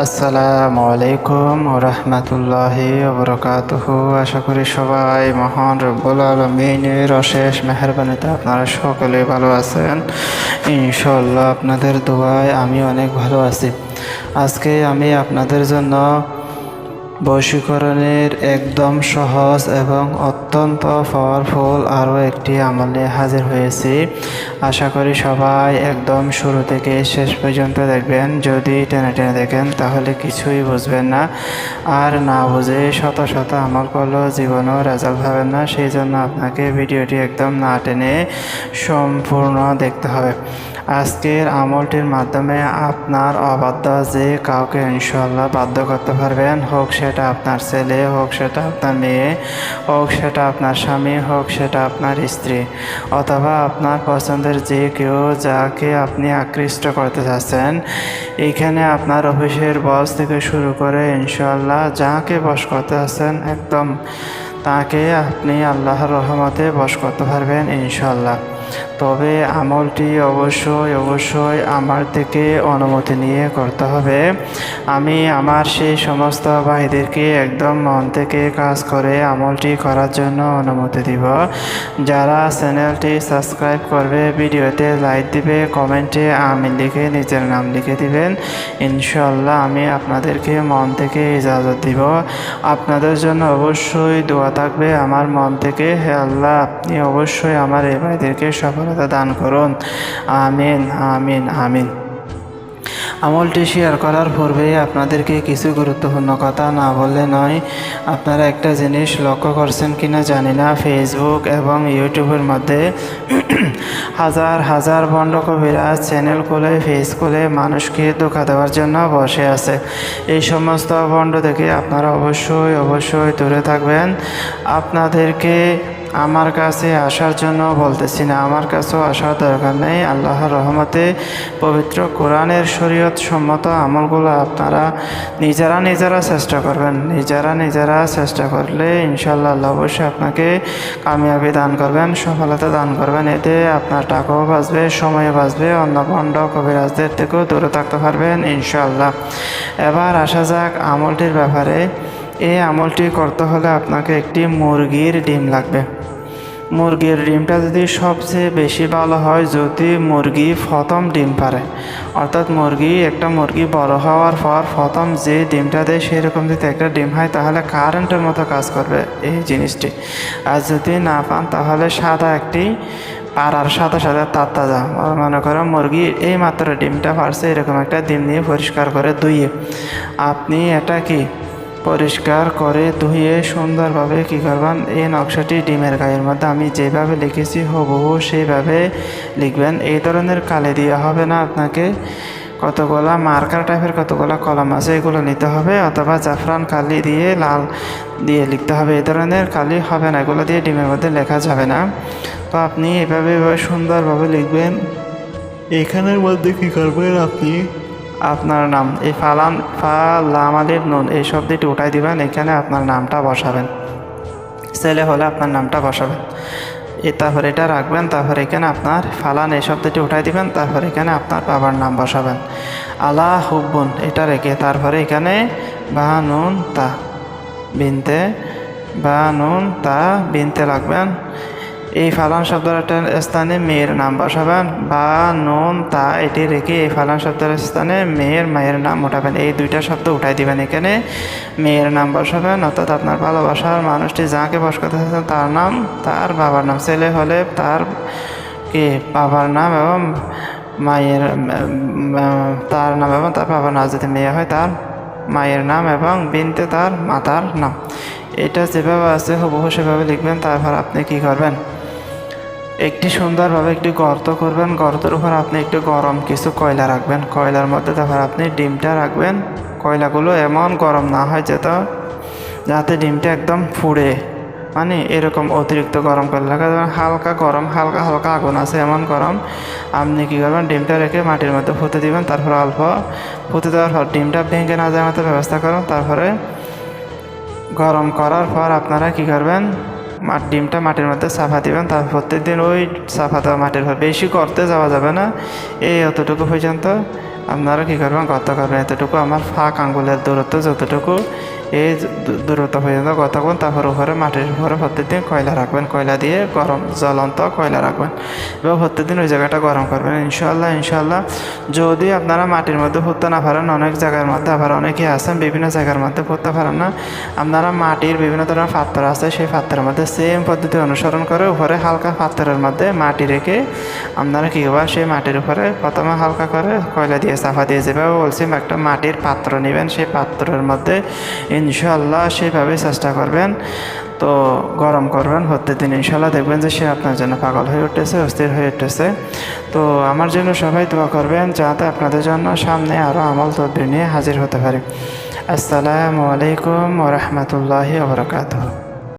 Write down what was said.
আসসালামু আলাইকুম ওরহমতুল্লাহি ওবরাকাতুহু। আশা করি সবাই মহান রব্বুল আলমিনের অশেষ মেহেরবানিতে আপনারা সকলে ভালো আছেন। ইনশাল্লাহ আপনাদের দোয়ায় আমি অনেক ভালো আছি। আজকে আমি আপনাদের জন্য বশীকরণের একদম সহজ এবং অত্যন্ত পাওয়ারফুল আরও একটি আমল নিয়ে হাজির হয়েছি। আশা করি সবাই একদম শুরু থেকে শেষ পর্যন্ত দেখবেন। যদি টেনে টেনে দেখেন তাহলে কিছুই বুঝবেন না, আর না বুঝে শত শত আমল করলেও জীবনেও রেজাল্ট পাবেন না। সেই জন্য আপনাকে ভিডিওটি একদম না টেনে সম্পূর্ণ দেখতে হবে। আজকের আমলটির মাধ্যমে আপনার অবাধ্য যে কাউকে ইনশাল্লাহ বাধ্য করতে পারবেন, হোক সেটা আপনার ছেলে, হোক সেটা আপনার মেয়ে, হোক সেটা আপনার স্বামী, হোক সেটা আপনার স্ত্রী, অথবা আপনার পছন্দের যে কেউ যাকে আপনি আকৃষ্ট করতে চাচ্ছেন। এইখানে আপনার অফিসের বস থেকে শুরু করে ইনশাল্লাহ যাকে বশ করতে চাচ্ছেন একদম তাকে আপনি আল্লাহর রহমতে বশ করতে পারবেন ইনশাল্লাহ। তবে আমলটি অবশ্যই আমার থেকে অনুমতি নিয়ে করতে হবে। আমি আমার সেই সমস্ত ভাইদেরকে একদম মন থেকে কাজ করে আমলটি করার জন্য অনুমতি দিব। যারা চ্যানেলটি সাবস্ক্রাইব করবে, ভিডিওতে লাইক দিবে, কমেন্টে আমিন লিখে নিজের নাম লিখে দিবেন, ইনশাল্লাহ আমি আপনাদেরকে মন থেকে ইজাজত দিব। আপনাদের জন্য অবশ্যই দোয়া থাকবে আমার মন থেকে। হে আল্লাহ, আপনি অবশ্যই আমার এই ভাইদেরকে সফলতা দান করুন। আমিন আমিন আমিন। আমলটি শেয়ার করার পূর্বে আপনাদেরকে কিছু গুরুত্বপূর্ণ কথা না বললে নয়। আপনারা একটা জিনিস লক্ষ্য করছেন কিনা জানি না, ফেসবুক এবং ইউটিউবের মধ্যে হাজার হাজার ভণ্ড কবিরাজ চ্যানেল খুলে, পেজ খুলে মানুষকে ধোঁকা দেওয়ার জন্য বসে আছে। এই সমস্ত ভণ্ড থেকে আপনারা অবশ্যই দূরে থাকবেন। আপনাদেরকে আমার কাছে আসার জন্য বলতেছি না, আমার কাছেও আসার দরকার নেই। আল্লাহর রহমতে পবিত্র কোরআনের শরীয়ত সম্মত আমলগুলো আপনারা নিজেরা চেষ্টা করবেন। নিজেরা চেষ্টা করলে ইনশাল্লাহ আল্লাহ অবশ্যই আপনাকে কামিয়াবি দান করবেন, সফলতা দান করবেন। এতে আপনার টাকাও বাঁচবে, সময়ও বাঁচবে, অন্য ভণ্ড কবিরাজদের থেকেও দূরে থাকতে পারবেন ইনশাল্লাহ। এবার আসা যাক আমলটির ব্যাপারে। এই আমলটি করতে হলে আপনাকে একটি মুরগির ডিম লাগবে। মুরগির ডিমটা যদি সবচেয়ে বেশি ভালো হয় যদি মুরগি প্রথম ডিম পারে, অর্থাৎ একটা মুরগি বড় হওয়ার পর প্রথম যে ডিমটা দেয় সেরকম যদি একটা ডিম হয় তাহলে কারেন্টের মতো কাজ করবে এই জিনিসটি। আর যদি না পান তাহলে সাদা একটি পাড়ার সাথে তাজা মনে করো মুরগি এই মাত্র ডিমটা পারছে, এরকম একটা ডিম নিয়ে পরিষ্কার করে ধুয়ে আপনি এটা পরিষ্কার করে ধুয়ে সুন্দরভাবে কী করবেন, এই নকশাটি ডিমের গায়ের মধ্যে আমি যেভাবে লিখেছি হুবহু সেইভাবে লিখবেন। এই ধরনের কালি দেওয়া হবে না, আপনাকে কতগুলা মার্কার টাইপের কতগুলা কলম আছে এগুলো নিতে হবে, অথবা জাফরান কালি দিয়ে লাল দিয়ে লিখতে হবে। এই ধরনের কালি হবে না, এগুলো দিয়ে ডিমের মধ্যে লেখা যাবে না। তো আপনি এভাবে সুন্দরভাবে লিখবেন। এখানের মধ্যে কী করবেন, আপনি আপনার নাম এই ফালামালির নুন এই শব্দটি উঠাই দিবেন, এখানে আপনার নামটা বসাবেন। ছেলে হলে আপনার নামটা বসাবেন, তারপর এটা রাখবেন। তারপর এখানে আপনার ফালান এই শব্দটি উঠাই দিবেন, তারপর এখানে আপনার বাবার নাম বসাবেন। আলা হুব্বুন এটা রেখে তারপরে এখানে বা নুন তা বিনতে লাগবেন। এই ফালান শব্দের স্থানে মেয়ের নাম বসাবেন। বা নুন তা এটি রেখে এই ফালান শব্দের স্থানে মায়ের নাম উঠাবেন। এই দুইটা শব্দ উঠাই দিবেন, এখানে মেয়ের নাম বসাবেন, অর্থাৎ আপনার ভালোবাসার মানুষটি যাকে বস করতে চাচ্ছেন তার নাম, তার বাবার নাম। ছেলে হলে তার বাবার নাম এবং তার নাম এবং তার বাবার নাম, যদি মেয়ে হয় তার মায়ের নাম এবং বিনতে তার মাতার নাম। এটা যেভাবে আছে হুবহু সেভাবে লিখবেন। তারপর আপনি কি করবেন, একটি সুন্দরভাবে একটি গর্ত করবেন। গর্তের উপর আপনি একটু গরম কিছু কয়লা রাখবেন। কয়লার মধ্যে তারপর আপনি ডিমটা রাখবেন। কয়লাগুলো এমন গরম না হয় যাতে ডিমটা একদম পুড়ে, মানে এরকম অতিরিক্ত গরম করে রাখা যাবে। হালকা গরম, হালকা আগুন আছে এমন গরম। আপনি কী করবেন, ডিমটা রেখে মাটির মধ্যে ফুটে দিবেন। তারপর অল্প ফুটে দেওয়ার পর ডিমটা ভেঙে না যাওয়ার মতো ব্যবস্থা করুন। তারপরে গরম করার পর আপনারা কী করবেন, ডিমটা মাটির মধ্যে চাপা দিবেন। তারপর প্রত্যেকদিন ওই চাপা দেওয়া মাটির বেশি করতে যাওয়া যাবে না, এই অতটুকু পর্যন্ত আপনারা কী করবেন, গর্ত করবেন এতটুকু আমার ফাঁক আঙ্গুলের দূরত্ব যতটুকু, এই দূরত্ব পর্যন্ত গর্ত করুন। তারপর উপরে মাটির উপরে প্রত্যেকদিন কয়লা রাখবেন, কয়লা দিয়ে গরম জ্বলন্ত কয়লা রাখবেন এবং প্রত্যেকদিন ওই জায়গাটা গরম করবেন। ইনশাল্লাহ যদি আপনারা মাটির মধ্যে পুঁততে না পারেন, অনেক জায়গার মধ্যে আবার অনেকে আছেন বিভিন্ন জায়গার মধ্যে পুঁততে পারেন না, আপনারা মাটির বিভিন্ন ধরনের পাত্র আছে, সেই পাত্রের মধ্যে সেম পদ্ধতি অনুসরণ করে উপরে হালকা পাত্রের মধ্যে মাটি রেখে আপনারা কী করবেন, সেই মাটির উপরে প্রথমে হালকা করে কয়লা দিয়ে চাপা দিয়ে যেভাবে বলছি একটা মাটির পাত্র নেবেন, সেই পাত্রের মধ্যে ইনশাল্লাহ সেভাবে চেষ্টা করবেন, তো গরম করবেন প্রত্যেকদিন। ইনশাল্লাহ দেখবেন যে সে আপনার জন্য পাগল হয়ে উঠতেছে, অস্থির হয়ে উঠতেছে। তো আমার জন্য সবাই দোয়া করবেন যাতে আপনাদের জন্য সামনে আরও আমল তদবির নিয়ে হাজির হতে পারি। আসসালামু আলাইকুম ওয়া রাহমাতুল্লাহি ওয়া বারাকাতুহু।